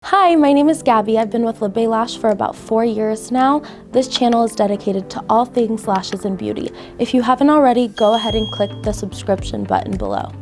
Hi, my name is Gabby. I've been with Livbay Lash for about 4 years now. This channel is dedicated to all things lashes and beauty. If you haven't already, go ahead and click the subscription button below.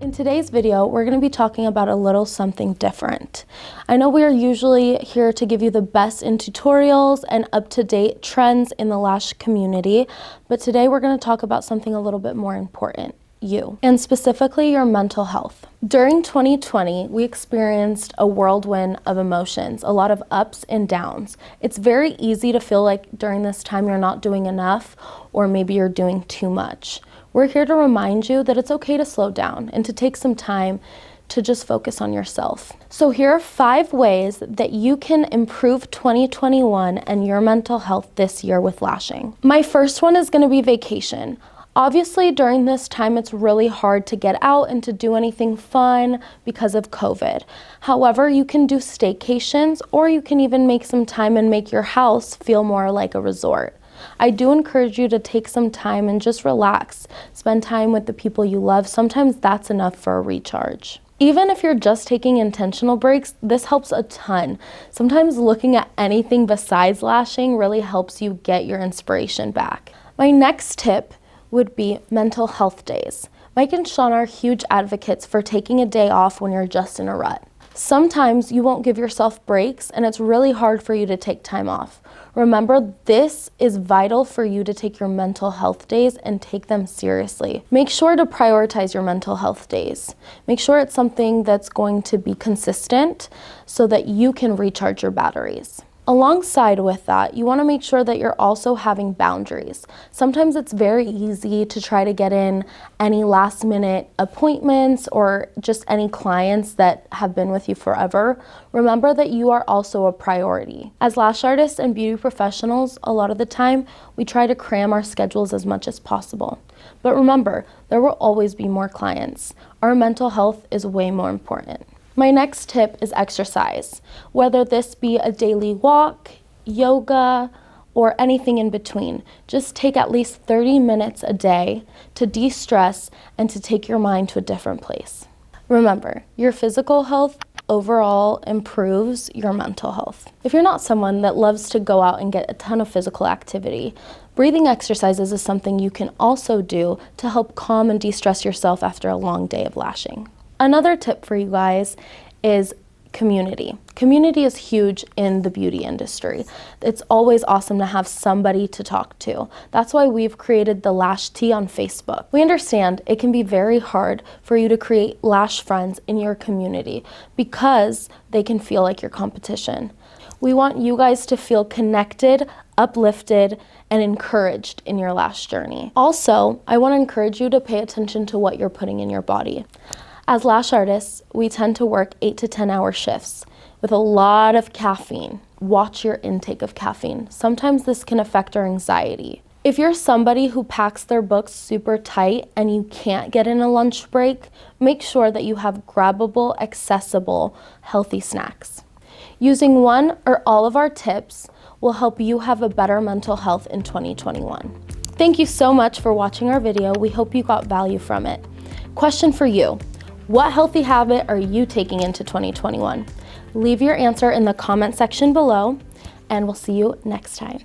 In today's video, we're going to be talking about a little something different. I know we are usually here to give you the best in tutorials and up-to-date trends in the lash community, but today we're going to talk about something a little bit more important. You, and specifically your mental health. During 2020, we experienced a whirlwind of emotions, a lot of ups and downs. It's very easy to feel like during this time you're not doing enough, or maybe you're doing too much. We're here to remind you that it's okay to slow down and to take some time to just focus on yourself. So here are 5 ways that you can improve 2021 and your mental health this year with lashing. My first one is going to be vacation. Obviously, during this time, it's really hard to get out and to do anything fun because of COVID. However, you can do staycations, or you can even make some time and make your house feel more like a resort. I do encourage you to take some time and just relax. Spend time with the people you love. Sometimes that's enough for a recharge. Even if you're just taking intentional breaks, this helps a ton. Sometimes looking at anything besides lashing really helps you get your inspiration back. My next tip would be mental health days. Mike and Sean are huge advocates for taking a day off when you're just in a rut. Sometimes you won't give yourself breaks and it's really hard for you to take time off. Remember, this is vital for you to take your mental health days and take them seriously. Make sure to prioritize your mental health days. Make sure it's something that's going to be consistent so that you can recharge your batteries. Alongside with that, you want to make sure that you're also having boundaries. Sometimes it's very easy to try to get in any last minute appointments or just any clients that have been with you forever. Remember that you are also a priority. As lash artists and beauty professionals, a lot of the time, we try to cram our schedules as much as possible. But remember, there will always be more clients. Our mental health is way more important. My next tip is exercise. Whether this be a daily walk, yoga, or anything in between, just take at least 30 minutes a day to de-stress and to take your mind to a different place. Remember, your physical health overall improves your mental health. If you're not someone that loves to go out and get a ton of physical activity, breathing exercises is something you can also do to help calm and de-stress yourself after a long day of lashing. Another tip for you guys is community. Community is huge in the beauty industry. It's always awesome to have somebody to talk to. That's why we've created the Lash Tea on Facebook. We understand it can be very hard for you to create lash friends in your community because they can feel like your competition. We want you guys to feel connected, uplifted, and encouraged in your lash journey. Also, I want to encourage you to pay attention to what you're putting in your body. As lash artists, we tend to work 8 to 10 hour shifts with a lot of caffeine. Watch your intake of caffeine. Sometimes this can affect our anxiety. If you're somebody who packs their books super tight and you can't get in a lunch break, make sure that you have grabbable, accessible, healthy snacks. Using one or all of our tips will help you have a better mental health in 2021. Thank you so much for watching our video. We hope you got value from it. Question for you. What healthy habit are you taking into 2021? Leave your answer in the comment section below, and we'll see you next time.